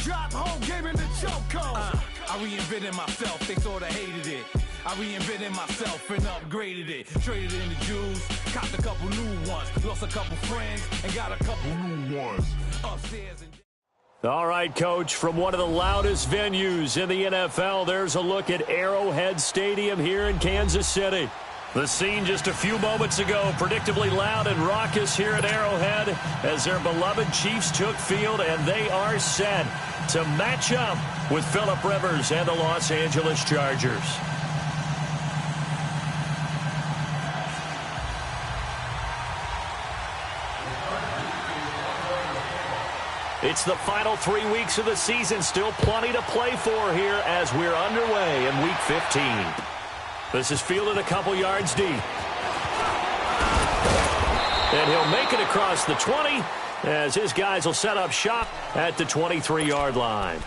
Drop home, game in the chokehold. I reinvented myself, they sorta hated it. I reinvented myself and upgraded it. Traded in the Jews, copped a couple new ones. Lost a couple friends and got a couple new ones. Upstairs and... All right, Coach, from one of the loudest venues in the NFL, there's a look at Arrowhead Stadium here in Kansas City. The scene just a few moments ago, predictably loud and raucous here at Arrowhead as their beloved Chiefs took field, and they are set to match up with Phillip Rivers and the Los Angeles Chargers. It's the final 3 weeks of the season. Still plenty to play for here as we're underway in Week 15. This is fielded a couple yards deep. And he'll make it across the 20 as his guys will set up shop at the 23-yard line.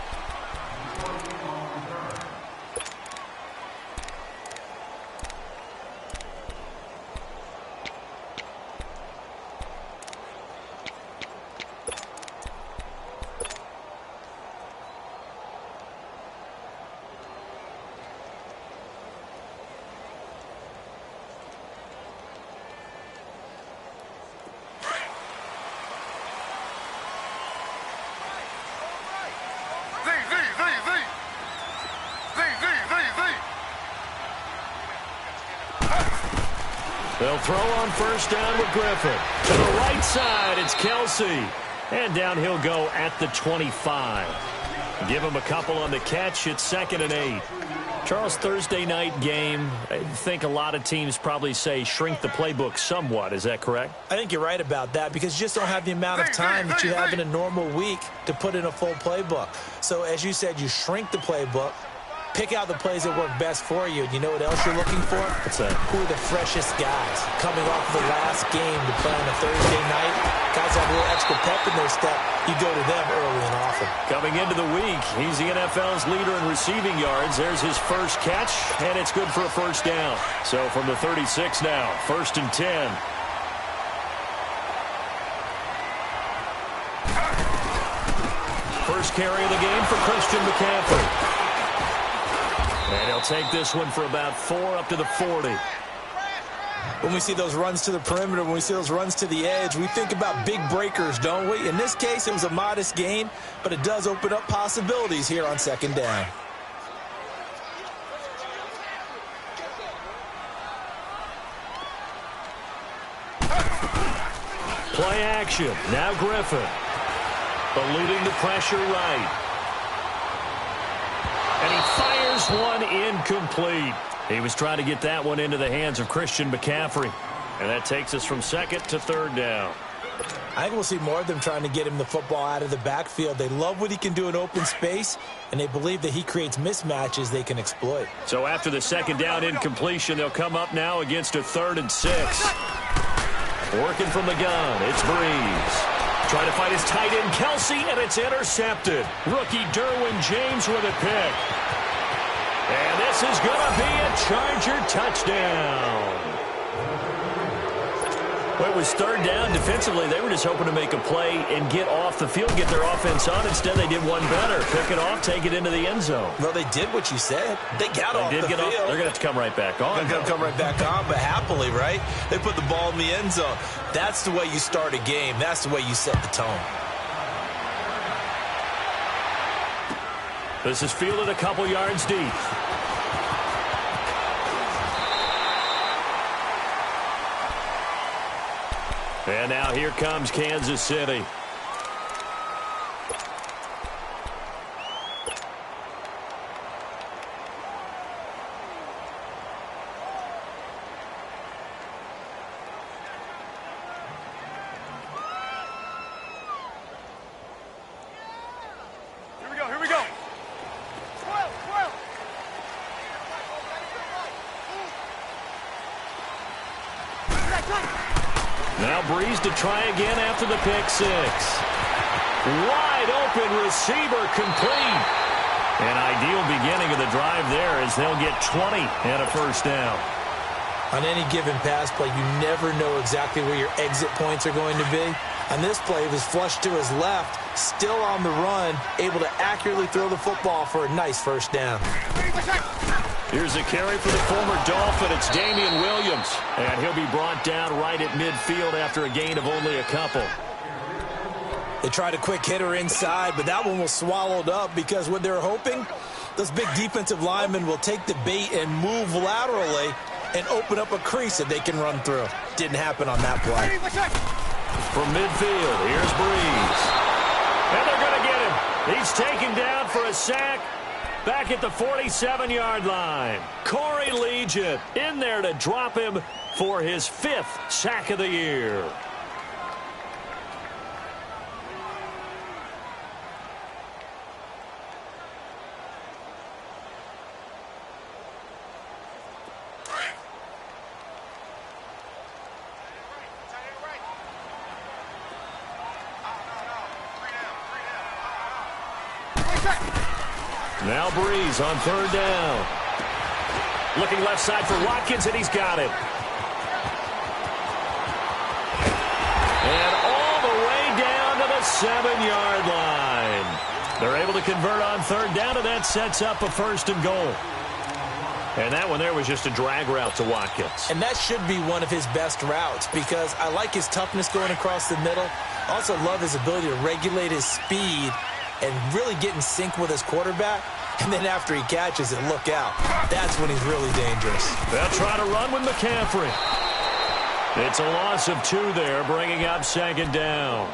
They'll throw on first down with Griffin. To the right side, it's Kelsey. And down he'll go at the 25. Give him a couple on the catch. It's 2nd and 8. Charles, Thursday night game, I think a lot of teams probably say shrink the playbook somewhat. Is that correct? I think you're right about that because you just don't have the amount of time that you have in a normal week to put in a full playbook. So as you said, you shrink the playbook. Pick out the plays that work best for you. You know what else you're looking for? What's that? Who are the freshest guys coming off the last game to play on a Thursday night? Guys have a little extra pep in their step. You go to them early and often. Coming into the week, he's the NFL's leader in receiving yards. There's his first catch, and it's good for a first down. So from the 36 now, 1st and 10. First carry of the game for Christian McCaffrey. And he'll take this one for about 4 up to the 40. When we see those runs to the perimeter, when we see those runs to the edge, we think about big breakers, don't we? In this case, it was a modest gain, but it does open up possibilities here on 2nd down. Play action. Now Griffin. Eluding the pressure right. And he fires one incomplete. He was trying to get that one into the hands of Christian McCaffrey. And that takes us from 2nd to 3rd down. I think we'll see more of them trying to get him the football out of the backfield. They love what he can do in open space, and they believe that he creates mismatches they can exploit. So after the 2nd down incompletion, they'll come up now against a 3rd and 6. Working from the gun, it's Breeze. Trying to find his tight end, Kelsey, and it's intercepted. Rookie Derwin James with a pick. And this is going to be a Charger touchdown. Well, it was 3rd down. Defensively, they were just hoping to make a play and get off the field, get their offense on. Instead, they did one better. Pick it off, take it into the end zone. Well, they did what you said. They got off the field. They're going to have to come right back on. They're going to come right back on, but happily, right? They put the ball in the end zone. That's the way you start a game. That's the way you set the tone. This is fielded a couple yards deep. And now here comes Kansas City. Here we go. Now Breeze to try again after the pick six. Wide open receiver complete. An ideal beginning of the drive there as they'll get 20 and a first down. On any given pass play, you never know exactly where your exit points are going to be. On this play, he was flushed to his left, still on the run, able to accurately throw the football for a nice first down. Here's a carry for the former Dolphin. It's Damian Williams. And he'll be brought down right at midfield after a gain of only a couple. They tried a quick hitter inside, but that one was swallowed up because what they're hoping, those big defensive linemen will take the bait and move laterally and open up a crease that they can run through. Didn't happen on that play. From midfield, here's Breeze. And they're going to get him. He's taken down for a sack back at the 47-yard line. Corey Legion in there to drop him for his 5th sack of the year. Now Breeze on 3rd down. Looking left side for Watkins, and he's got it. And all the way down to the 7-yard line. They're able to convert on 3rd down, and that sets up a 1st and goal. And that one there was just a drag route to Watkins. And that should be one of his best routes because I like his toughness going across the middle. Also love his ability to regulate his speed and really get in sync with his quarterback. And then after he catches it, look out. That's when he's really dangerous. They'll try to run with McCaffrey. It's a loss of 2 there, bringing up 2nd down.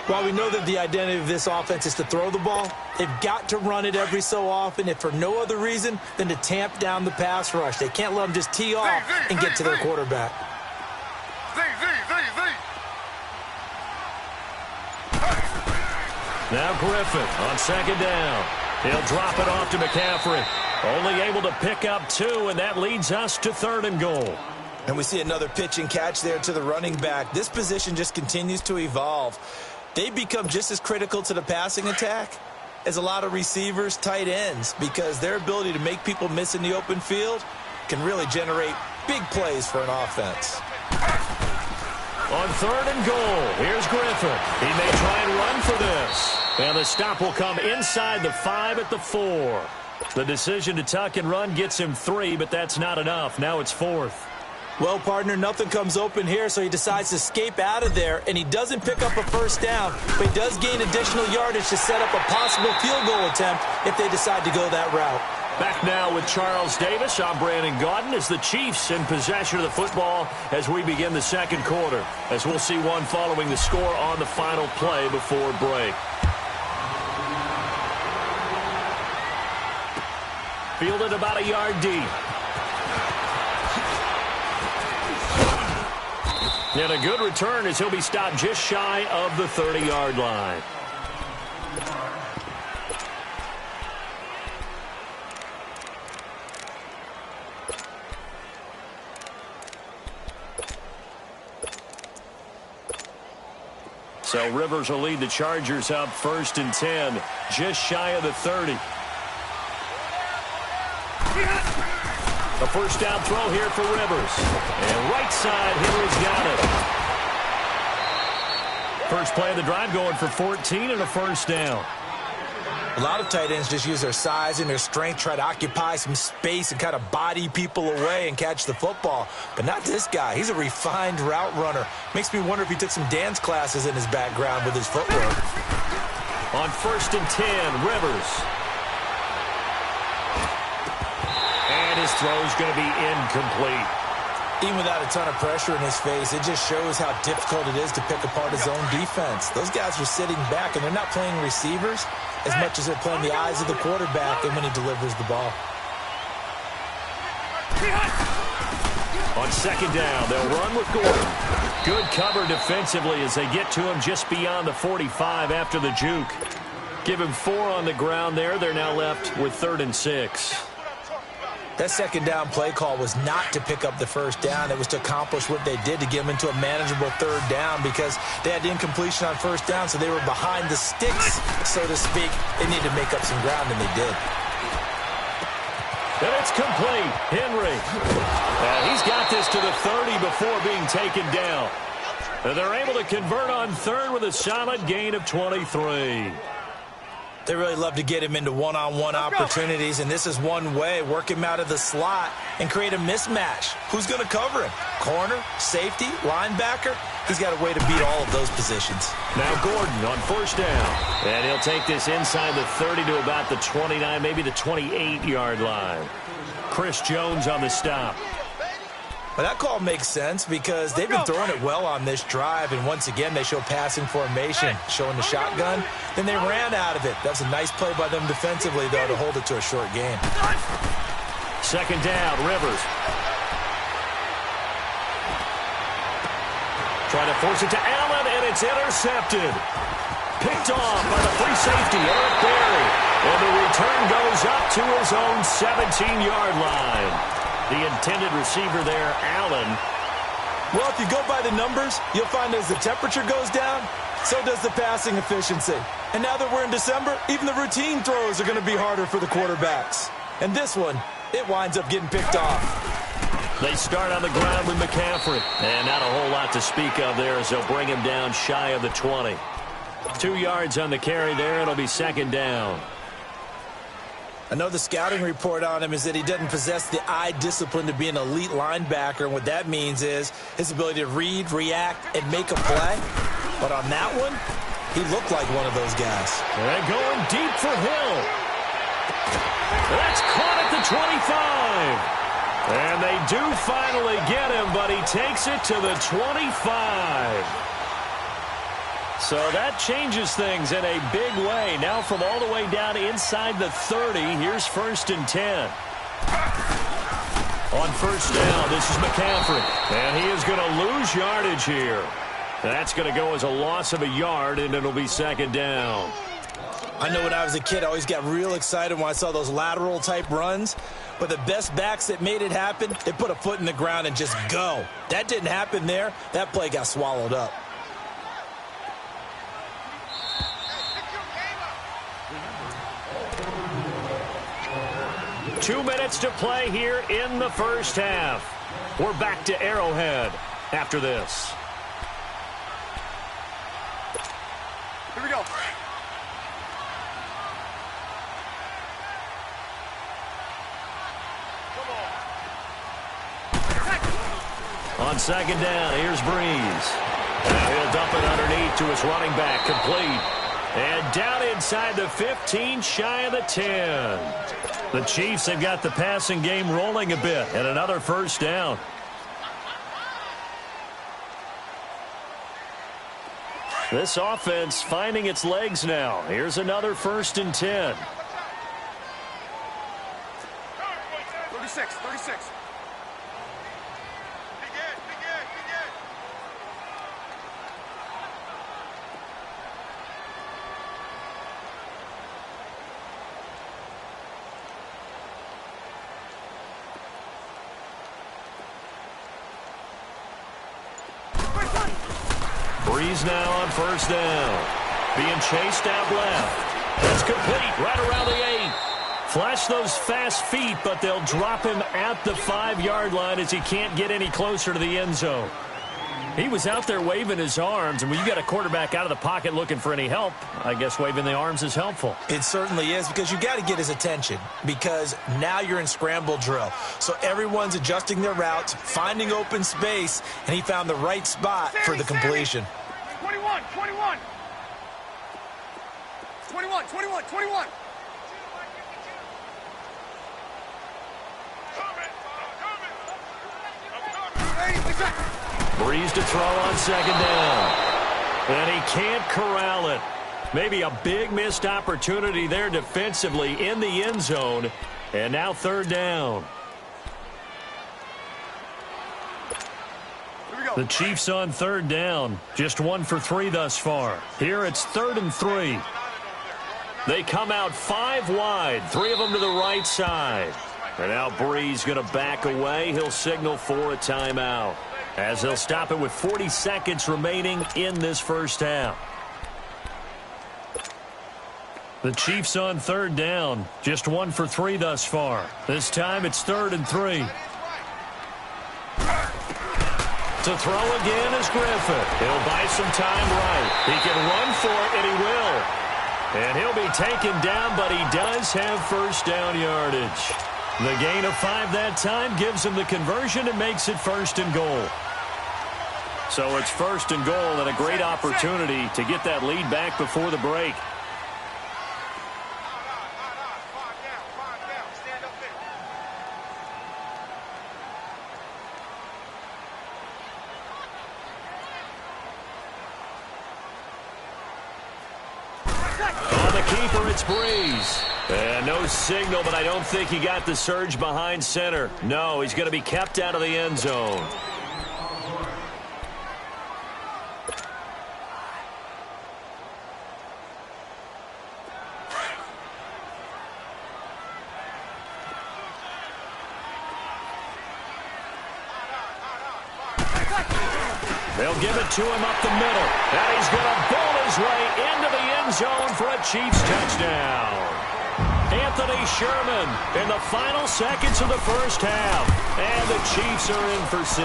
While we know that the identity of this offense is to throw the ball, they've got to run it every so often, if for no other reason than to tamp down the pass rush. They can't let them just tee off and get to their quarterback. Now Griffin on 2nd down. He'll drop it off to McCaffrey. Only able to pick up 2, and that leads us to 3rd and goal. And we see another pitch and catch there to the running back. This position just continues to evolve. They become just as critical to the passing attack as a lot of receivers, tight ends, because their ability to make people miss in the open field can really generate big plays for an offense. On 3rd and goal, here's Griffin. He may try and run for this. And the stop will come inside the 5 at the 4. The decision to tuck and run gets him 3, but that's not enough. Now it's 4th. Well, partner, nothing comes open here, so he decides to escape out of there, and he doesn't pick up a 1st down, but he does gain additional yardage to set up a possible field goal attempt if they decide to go that route. Back now with Charles Davis. I'm Brandon Gaudin as the Chiefs in possession of the football as we begin the 2nd quarter, as we'll see one following the score on the final play before break. Fielded about a yard deep. And a good return as he'll be stopped just shy of the 30-yard line. So Rivers will lead the Chargers up 1st and 10, just shy of the 30. A 1st down throw here for Rivers. And right side, Henry's got it. First play of the drive going for 14 and a 1st down. A lot of tight ends just use their size and their strength, try to occupy some space and kind of body people away and catch the football. But not this guy. He's a refined route runner. Makes me wonder if he took some dance classes in his background with his footwork. On 1st and 10, Rivers. And his throw's going to be incomplete. Even without a ton of pressure in his face, it just shows how difficult it is to pick apart his own defense. Those guys are sitting back, and they're not playing receivers as much as they're playing the eyes of the quarterback and when he delivers the ball. On 2nd down, they'll run with Gordon. Good cover defensively as they get to him just beyond the 45 after the juke. Give him 4 on the ground there. They're now left with 3rd and 6. That 2nd down play call was not to pick up the 1st down. It was to accomplish what they did to get them into a manageable 3rd down because they had incompletion on 1st down, so they were behind the sticks, so to speak. They needed to make up some ground, and they did. And it's complete. Henry. And he's got this to the 30 before being taken down. And they're able to convert on third with a solid gain of 23. They really love to get him into one-on-one opportunities, and this is one way. Work him out of the slot and create a mismatch. Who's going to cover him? Corner, safety, linebacker? He's got a way to beat all of those positions. Now Gordon on first down. And he'll take this inside the 30 to about the 29, maybe the 28-yard line. Chris Jones on the stop. Well, that call makes sense because they've been throwing it well on this drive, and once again, they show passing formation, showing the shotgun. Then they ran out of it. That's a nice play by them defensively, though, to hold it to a short game. Second down, Rivers. Trying to force it to Allen, and it's intercepted. Picked off by the free safety, Eric Berry. And the return goes up to his own 17-yard line. The intended receiver there, Allen. Well, if you go by the numbers, you'll find as the temperature goes down, so does the passing efficiency. And now that we're in December, even the routine throws are going to be harder for the quarterbacks. And this one, it winds up getting picked off. They start on the ground with McCaffrey. And not a whole lot to speak of there as they'll bring him down shy of the 20. 2 yards on the carry there. It'll be second down. I know the scouting report on him is that he doesn't possess the eye discipline to be an elite linebacker, and what that means is his ability to read, react, and make a play. But on that one, he looked like one of those guys. And going deep for Hill. That's caught at the 25. And they do finally get him, but he takes it to the 25. So that changes things in a big way. Now from all the way down inside the 30, here's first and 10. On first down, this is McCaffrey. And he is going to lose yardage here. That's going to go as a loss of a yard, and it'll be second down. I know when I was a kid, I always got real excited when I saw those lateral-type runs. But the best backs that made it happen, they put a foot in the ground and just go. That didn't happen there. That play got swallowed up. Two minutes to play here in the first half. We're back to Arrowhead after this. Here we go. On second down, here's Breeze. Now he'll dump it underneath to his running back, complete. And down inside the 15, shy of the 10. The Chiefs have got the passing game rolling a bit, and another first down. This offense finding its legs now. Here's another first and 10. 36. Breeze now on first down. Being chased out left. That's complete right around the 8. Flash those fast feet, but they'll drop him at the 5-yard line as he can't get any closer to the end zone. He was out there waving his arms, and when you got a quarterback out of the pocket looking for any help, I guess waving the arms is helpful. It certainly is, because you got to get his attention, because now you're in scramble drill. So everyone's adjusting their routes, finding open space, and he found the right spot for the completion. 21. 8. Breeze to throw on second down. And he can't corral it. Maybe a big missed opportunity there defensively in the end zone. And now third down. The Chiefs on third down. Just 1 for 3 thus far. Here it's 3rd and 3. They come out 5 wide. 3 of them to the right side. And now Breeze going to back away. He'll signal for a timeout, as they'll stop it with 40 seconds remaining in this first half. The Chiefs on third down. Just 1 for 3 thus far. This time it's 3rd and 3. To To throw again is Griffin. He'll buy some time right. He can run for it, and he will. And he'll be taken down, but he does have first down yardage. The gain of 5 that time gives him the conversion and makes it 1st and goal. So it's 1st and goal and a great opportunity to get that lead back before the break. On the keeper, it's Breeze. And no signal, but I don't think he got the surge behind center. No, he's going to be kept out of the end zone. They'll give it to him up the middle. And he's going to bowl his way into the end zone for a Chiefs touchdown. Anthony Sherman in the final seconds of the first half. And the Chiefs are in for 6.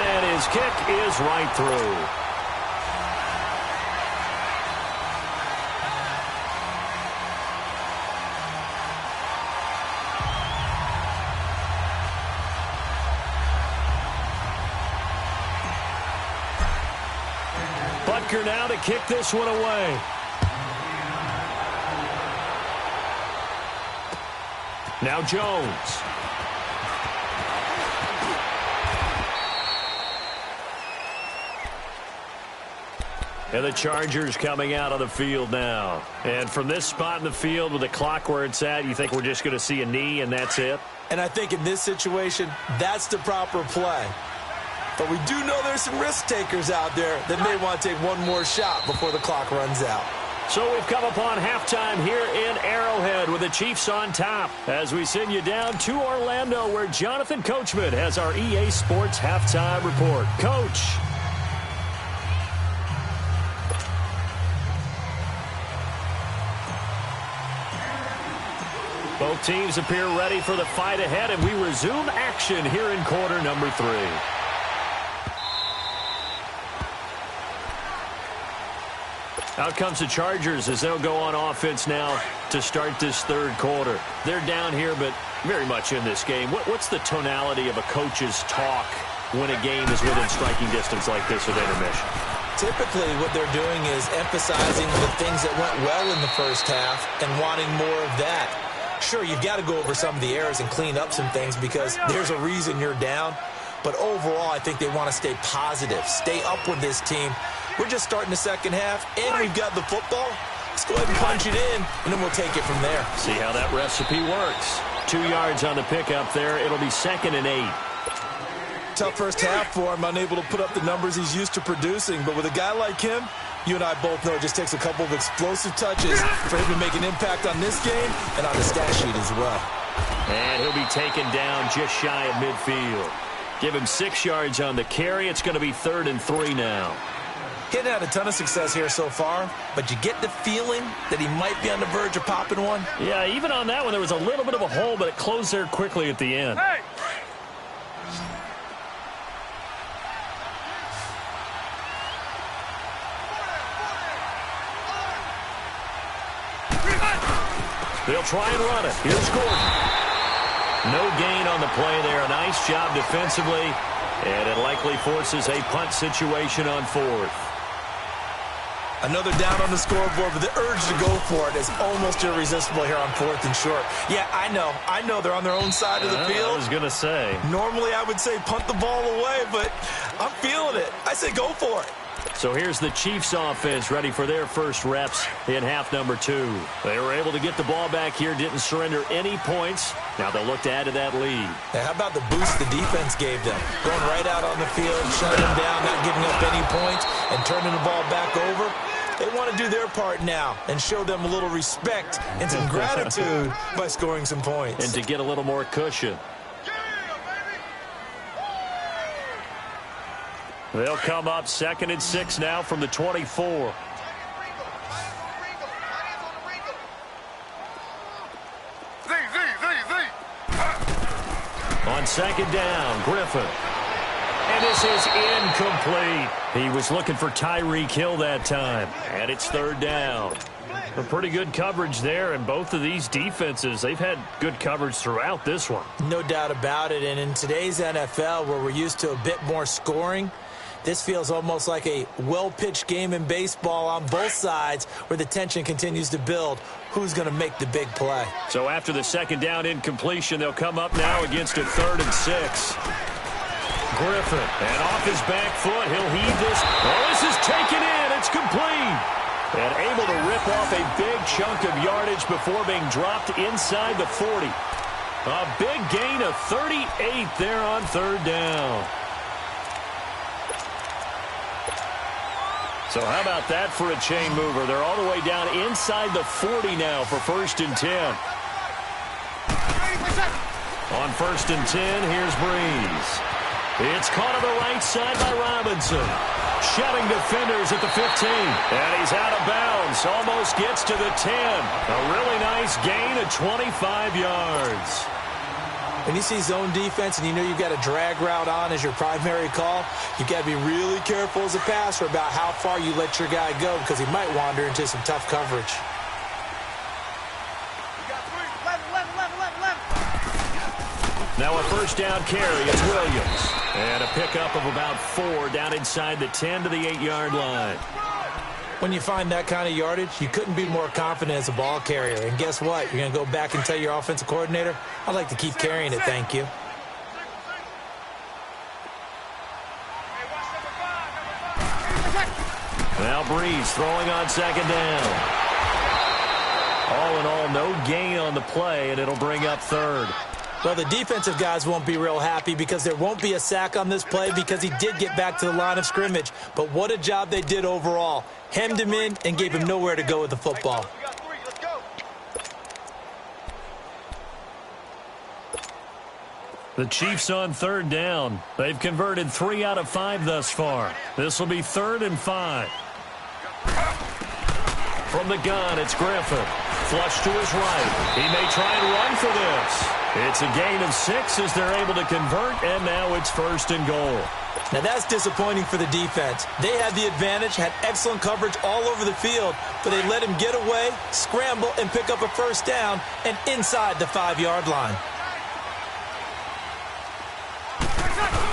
And his kick is right through. Butker now to kick this one away. Now Jones. And the Chargers coming out on the field now. And from this spot in the field with the clock where it's at, you think we're just going to see a knee and that's it? And I think in this situation, that's the proper play. But we do know there's some risk takers out there that may want to take one more shot before the clock runs out. So we've come upon halftime here in Arrowhead with the Chiefs on top as we send you down to Orlando where Jonathan Coachman has our EA Sports halftime report. Coach. Both teams appear ready for the fight ahead, and we resume action here in quarter number 3. Out comes the Chargers as they'll go on offense now to start this third quarter. They're down here, but very much in this game. What's the tonality of a coach's talk when a game is within striking distance like this with intermission? Typically, what they're doing is emphasizing the things that went well in the first half and wanting more of that. Sure, you've got to go over some of the errors and clean up some things because there's a reason you're down. But overall, I think they want to stay positive, stay up with this team. We're just starting the second half, and we've got the football. Let's go ahead and punch it in, and then we'll take it from there. See how that recipe works. 2 yards on the pickup there. It'll be 2nd and 8. Tough first half for him, unable to put up the numbers he's used to producing. But with a guy like him, you and I both know it just takes a couple of explosive touches for him to make an impact on this game and on the stat sheet as well. And he'll be taken down just shy of midfield. Give him 6 yards on the carry. It's going to be 3rd and 3 now. He hadn't had a ton of success here so far, but you get the feeling that he might be on the verge of popping one. Yeah, even on that one, there was a little bit of a hole, but it closed there quickly at the end. Hey! They'll try and run it. Here's Gordon. No gain on the play there. A nice job defensively, and it likely forces a punt situation on 4th. Another down on the scoreboard, but the urge to go for it is almost irresistible here on 4th and short. Yeah, I know they're on their own side of the field. I was going to say. Normally I would say punt the ball away, but I'm feeling it. I say go for it. So here's the Chiefs offense ready for their first reps in half number 2. They were able to get the ball back here, didn't surrender any points. Now they'll look to add to that lead. Now, how about the boost the defense gave them? Going right out on the field, shutting them down, not giving up any points, and turning the ball back over. They want to do their part now and show them a little respect and some gratitude by scoring some points. And to get a little more cushion. They'll come up 2nd and 6 now from the 24. On 2nd down, Griffin. And And this is incomplete. He was looking for Tyreek Hill that time. And it's third down. A pretty good coverage there, and both of these defenses, they've had good coverage throughout this one. No doubt about it, and in today's NFL, where we're used to a bit more scoring, this feels almost like a well-pitched game in baseball on both sides where the tension continues to build. Who's going to make the big play? So after the second down incompletion, they'll come up now against a 3rd and 6. Griffin, and off his back foot, he'll heave this. Oh, this is taken in. It's complete. And able to rip off a big chunk of yardage before being dropped inside the 40. A big gain of 38 there on third down. So how about that for a chain mover? They're all the way down inside the 40 now for 1st and 10. On 1st and 10, here's Breeze. It's caught on the right side by Robinson. Shutting defenders at the 15. And he's out of bounds. Almost gets to the 10. A really nice gain of 25 yards. When you see zone defense and you know you've got a drag route on as your primary call, you've got to be really careful as a passer about how far you let your guy go because he might wander into some tough coverage. Now a 1st down carry. It's Williams. And a pickup of about 4 down inside the 10 to the 8-yard line. When you find that kind of yardage, you couldn't be more confident as a ball carrier. And guess what? You're going to go back and tell your offensive coordinator, I'd like to keep carrying it, thank you. Now Breeze throwing on 2nd down. All in all, no gain on the play, and it'll bring up 3rd. Well, the defensive guys won't be real happy because there won't be a sack on this play because he did get back to the line of scrimmage. But what a job they did overall. Hemmed him in and gave him nowhere to go with the football. The Chiefs on 3rd down. They've converted 3 out of 5 thus far. This will be 3rd and 5. From the gun, it's Griffin. Flush to his right. He may try and run for this. It's a gain of 6 as they're able to convert, and now it's 1st and goal. Now that's disappointing for the defense. They had the advantage, had excellent coverage all over the field, but they let him get away, scramble, and pick up a 1st down, and inside the 5-yard line.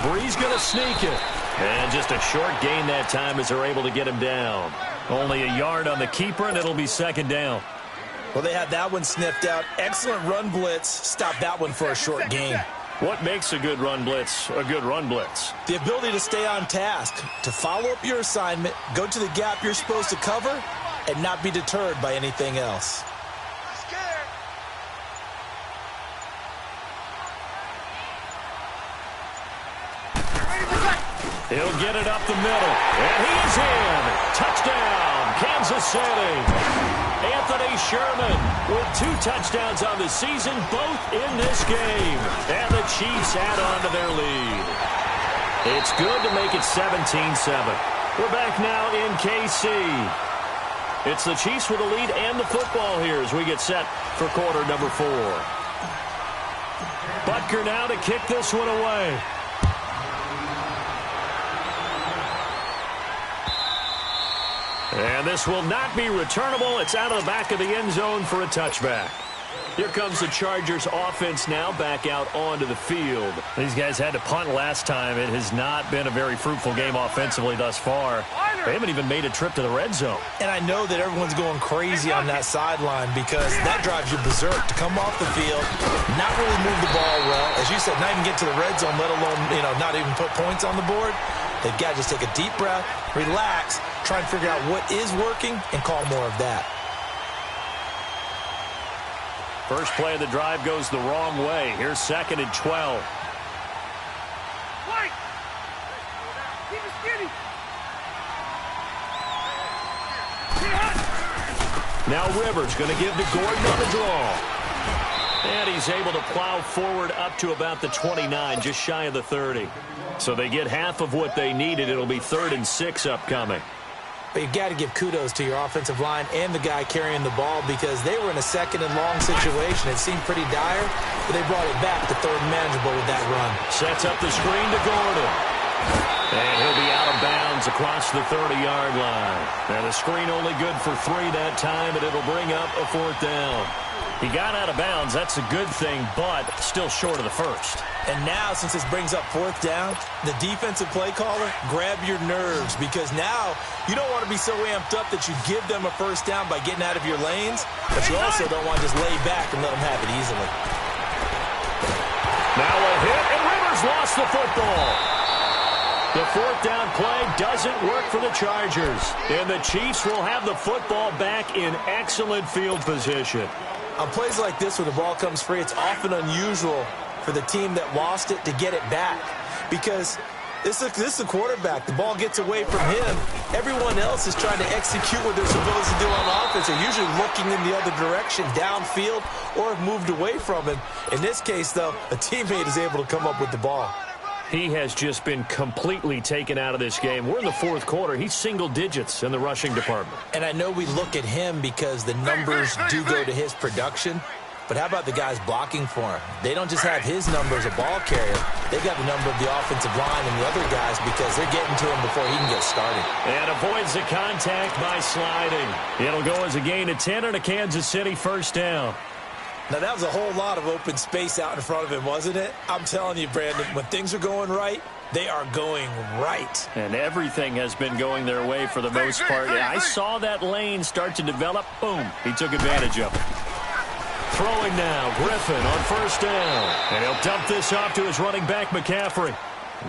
Breeze going to sneak it. And just a short gain that time as they're able to get him down. Only a yard on the keeper, and it'll be 2nd down. Well, they had that one sniffed out. Excellent run blitz. Stop that one for a short gain. What makes a good run blitz a good run blitz? The ability to stay on task, to follow up your assignment, go to the gap you're supposed to cover, and not be deterred by anything else. He'll get it up the middle, and he is in. Touchdown, Kansas City. Anthony Sherman with 2 touchdowns on the season, both in this game. And the Chiefs add on to their lead. It's good to make it 17-7. We're back now in KC. It's the Chiefs with the lead and the football here as we get set for quarter number 4. Butker now to kick this one away. And this will not be returnable. It's out of the back of the end zone for a touchback. Here comes the Chargers offense now back out onto the field. These guys had to punt last time. It has not been a very fruitful game offensively thus far. They haven't even made a trip to the red zone. And I know that everyone's going crazy on that sideline because that drives you berserk to come off the field, not really move the ball well. As you said, not even get to the red zone, let alone, not even put points on the board. They've got to just take a deep breath, relax, try and figure out what is working, and call more of that. First play of the drive goes the wrong way. Here's 2nd and 12. Now Rivers going to give to Gordon on the draw. And he's able to plow forward up to about the 29, just shy of the 30. So they get half of what they needed. It'll be 3rd and 6 upcoming. But you've got to give kudos to your offensive line and the guy carrying the ball because they were in a 2nd and long situation. It seemed pretty dire, but they brought it back to 3rd and manageable with that run. Sets up the screen to Gordon. And he'll be out of bounds across the 30-yard line. And the screen only good for 3 that time, and it'll bring up a 4th down. He got out of bounds. That's a good thing, but still short of the first. And now, since this brings up 4th down, the defensive play caller, grab your nerves, because now you don't want to be so amped up that you give them a 1st down by getting out of your lanes, but you also don't want to just lay back and let them have it easily. Now a hit, and Rivers lost the football. The 4th down play doesn't work for the Chargers, and the Chiefs will have the football back in excellent field position. On plays like this where the ball comes free, it's often unusual for the team that lost it to get it back, because this is the quarterback. The ball gets away from him. Everyone else is trying to execute what they're supposed to do on offense. They're usually looking in the other direction, downfield, or have moved away from him. In this case, though, a teammate is able to come up with the ball. He has just been completely taken out of this game. We're in the 4th quarter. He's single digits in the rushing department. And I know we look at him because the numbers do go to his production, but how about the guys blocking for him? They don't just have his number as a ball carrier. They got the number of the offensive line and the other guys because they're getting to him before he can get started. And avoids the contact by sliding. It'll go as a gain of 10 and a Kansas City 1st down. Now, that was a whole lot of open space out in front of him, wasn't it? I'm telling you, Brandon, when things are going right, they are going right. And everything has been going their way for the most part. I saw that lane start to develop. Boom. He took advantage of it. Throwing now, Griffin on 1st down. And he'll dump this off to his running back, McCaffrey.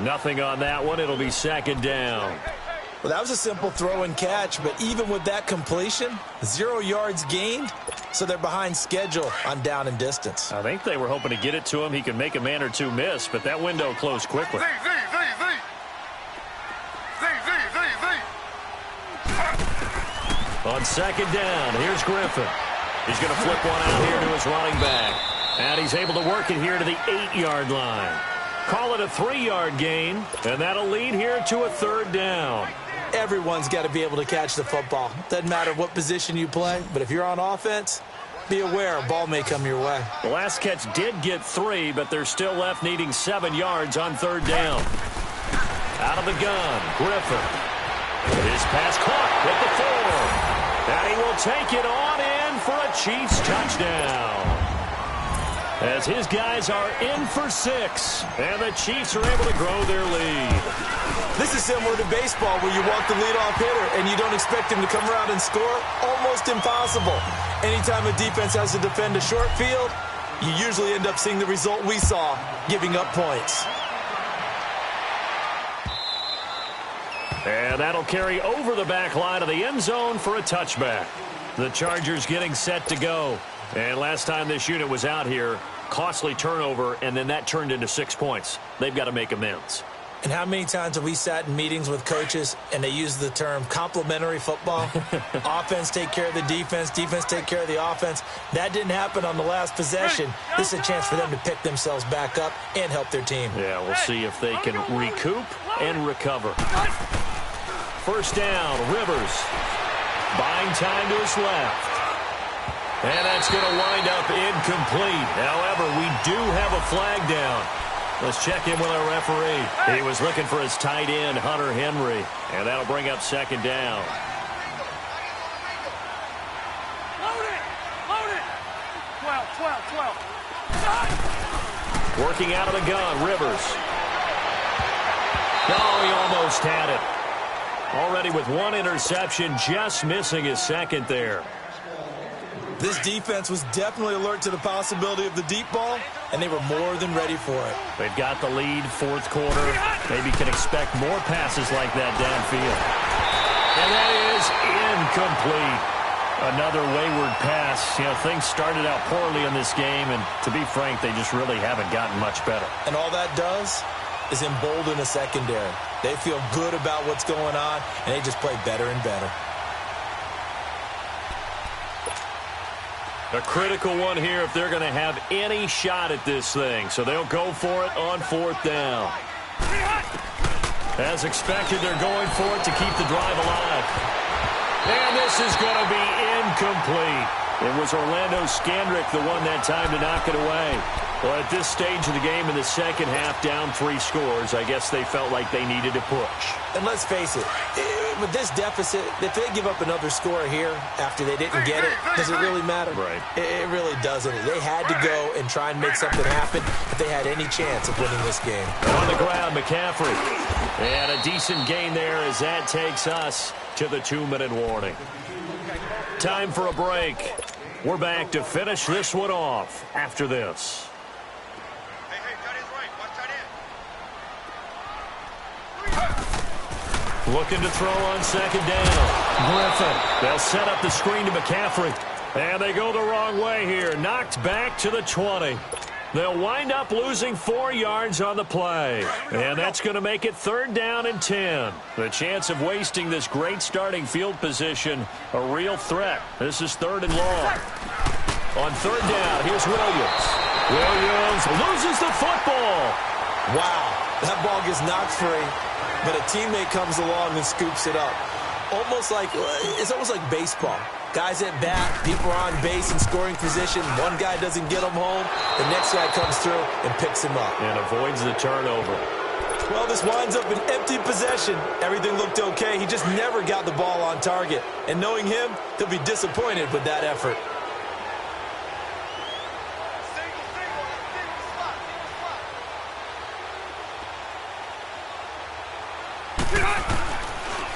Nothing on that one. It'll be 2nd down. Well, that was a simple throw and catch, but even with that completion, 0 yards gained, so they're behind schedule on down and distance. I think they were hoping to get it to him. He can make a man or two miss, but that window closed quickly. On 2nd down, here's Griffin. He's going to flip one out here to his running back. And he's able to work it here to the 8-yard line. Call it a 3-yard gain, and that'll lead here to a 3rd down. Everyone's got to be able to catch the football. Doesn't matter what position you play, but if you're on offense, be aware a ball may come your way. The last catch did get 3, but they're still left needing 7 yards on 3rd down. Out of the gun, Griffin. His pass caught with the 4. And he will take it on in for a Chiefs touchdown. As his guys are in for 6, and the Chiefs are able to grow their lead. This is similar to baseball where you walk the leadoff hitter and you don't expect him to come around and score. Almost impossible. Anytime a defense has to defend a short field, you usually end up seeing the result we saw, giving up points. And that'll carry over the back line of the end zone for a touchback. The Chargers getting set to go. And last time this unit was out here, costly turnover, and then that turned into 6 points. They've got to make amends. And how many times have we sat in meetings with coaches and they use the term complementary football? Offense take care of the defense, defense take care of the offense. That didn't happen on the last possession. This is a chance for them to pick themselves back up and help their team. Yeah, we'll see if they can recoup and recover. 1st down, Rivers. Buying time to his left. And that's going to wind up incomplete. However, we do have a flag down. Let's check in with our referee. He was looking for his tight end, Hunter Henry. And that'll bring up 2nd down. Load it! Load it! 12. Working out of the gun, Rivers. Oh, he almost had it. Already with 1 interception, just missing his 2nd there. This defense was definitely alert to the possibility of the deep ball, and they were more than ready for it. They've got the lead, 4th quarter. Maybe can expect more passes like that downfield. And that is incomplete. Another wayward pass. You know, things started out poorly in this game, and to be frank, they just really haven't gotten much better. And all that does is embolden the secondary. They feel good about what's going on, and they just play better and better. A critical one here if they're going to have any shot at this thing. So they'll go for it on 4th down. As expected, they're going for it to keep the drive alive. And this is going to be incomplete. It was Orlando Scandrick the one that time to knock it away. Well, at this stage of the game in the second half, down 3 scores, I guess they felt like they needed to push. And let's face it, with this deficit, if they give up another score here after they didn't get it, does it really matter? Right. It really doesn't. They had to go and try and make something happen if they had any chance of winning this game. On the ground, McCaffrey. And a decent gain there as that takes us to the 2-minute warning. Time for a break. We're back to finish this one off after this. Looking to throw on second down. Griffin. They'll set up the screen to McCaffrey. And they go the wrong way here. Knocked back to the 20. They'll wind up losing 4 yards on the play. And that's going to make it 3rd down and 10. The chance of wasting this great starting field position, a real threat. This is 3rd and long. On 3rd down, here's Williams. Williams loses the football. Wow, that ball gets knocked free. But a teammate comes along and scoops it up. It's almost like baseball. Guys at bat, people are on base in scoring position. One guy doesn't get him home. The next guy comes through and picks him up. And avoids the turnover. Well, this winds up an empty possession. Everything looked okay. He just never got the ball on target. And knowing him, he'll be disappointed with that effort.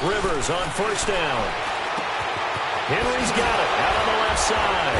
Rivers on 1st down. Henry's got it out on the left side.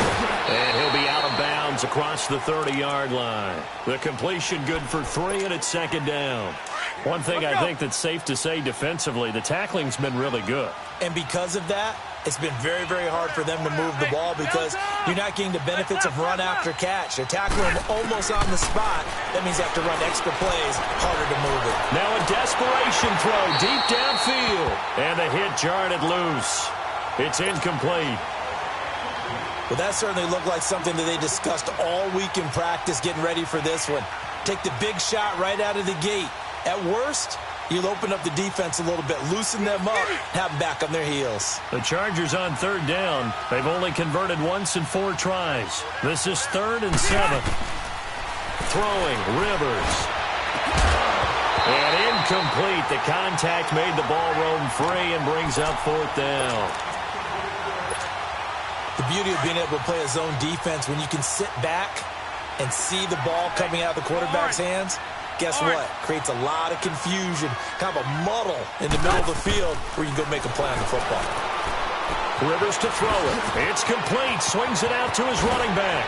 And he'll be out of bounds across the 30-yard line. The completion good for 3, and it's 2nd down. One thing I think that's safe to say defensively, the tackling's been really good. And because of that, it's been very, very hard for them to move the ball because you're not getting the benefits of run after catch. They're tackling them almost on the spot. That means you have to run extra plays, harder to move it. Now a desperation throw deep downfield. And the hit jarred it loose. It's incomplete. Well, that certainly looked like something that they discussed all week in practice getting ready for this one. Take the big shot right out of the gate. At worst, you'll open up the defense a little bit, loosen them up, have them back on their heels. The Chargers on 3rd down. They've only converted once in 4 tries. This is 3rd and 7. Throwing, Rivers. And incomplete. The contact made the ball roam free and brings up 4th down. The beauty of being able to play a zone defense when you can sit back and see the ball coming out of the quarterback's hands, guess what? Creates a lot of confusion, kind of a muddle in the middle of the field where you can go make a play on the football. Rivers to throw it. It's complete. Swings it out to his running back.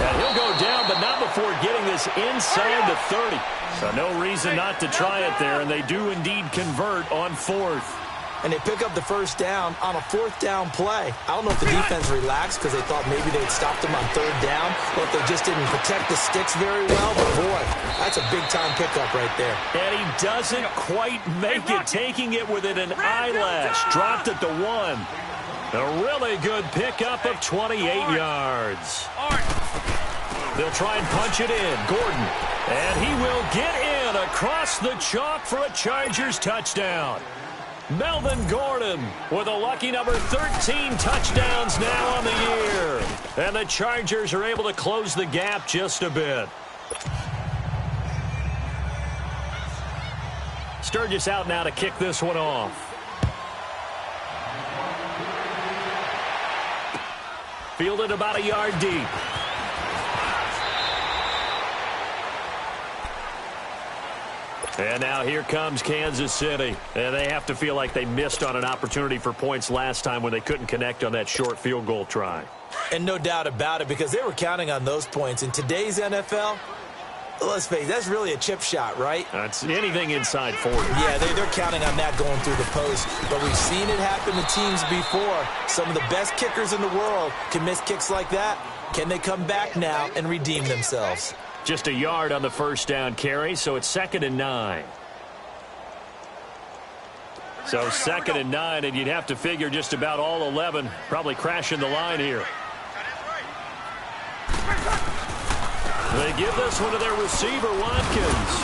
And he'll go down, but not before getting this inside the 30. So no reason not to try it there, and they do indeed convert on 4th. And they pick up the 1st down on a 4th down play. I don't know if the defense relaxed because they thought maybe they'd stopped them on 3rd down, or if they just didn't protect the sticks very well. But, boy, that's a big-time pickup right there. And he doesn't quite make it, taking it within an eyelash. Dropped it to 1. A really good pickup of 28 yards. They'll try and punch it in. Gordon. And he will get in across the chalk for a Chargers touchdown. Melvin Gordon with a lucky number 13 touchdowns now on the year. And the Chargers are able to close the gap just a bit. Sturgis out now to kick this one off. Fielded about a yard deep. And now here comes Kansas City. And they have to feel like they missed on an opportunity for points last time when they couldn't connect on that short field goal try. And no doubt about it, because they were counting on those points. In today's NFL, let's face it, that's really a chip shot, right? That's anything inside 40. Yeah, they're counting on that going through the post. But we've seen it happen to teams before. Some of the best kickers in the world can miss kicks like that. Can they come back now and redeem themselves? Just a yard on the 1st down carry, so it's 2nd and 9. So 2nd and 9, and you'd have to figure just about all 11 probably crashing the line here. They give this one to their receiver, Watkins.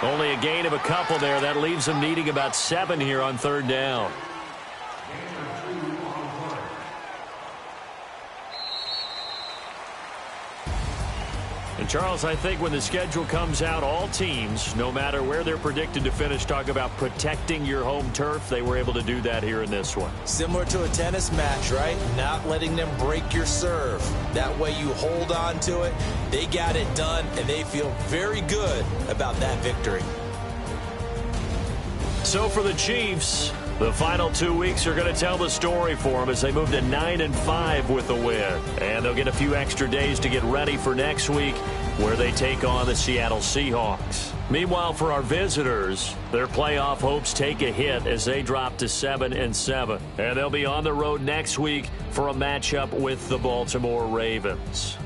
Only a gain of a couple there. That leaves them needing about 7 here on 3rd down. And, Charles, I think when the schedule comes out, all teams, no matter where they're predicted to finish, talk about protecting your home turf. They were able to do that here in this one. Similar to a tennis match, right? Not letting them break your serve. That way you hold on to it. They got it done, and they feel very good about that victory. So for the Chiefs, the final 2 weeks are going to tell the story for them as they move to 9-5 with the win. And they'll get a few extra days to get ready for next week where they take on the Seattle Seahawks. Meanwhile, for our visitors, their playoff hopes take a hit as they drop to 7-7. And they'll be on the road next week for a matchup with the Baltimore Ravens.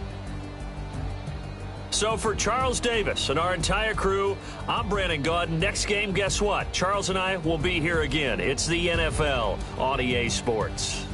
So for Charles Davis and our entire crew, I'm Brandon Gaudin. Next game, guess what? Charles and I will be here again. It's the NFL on EA Sports.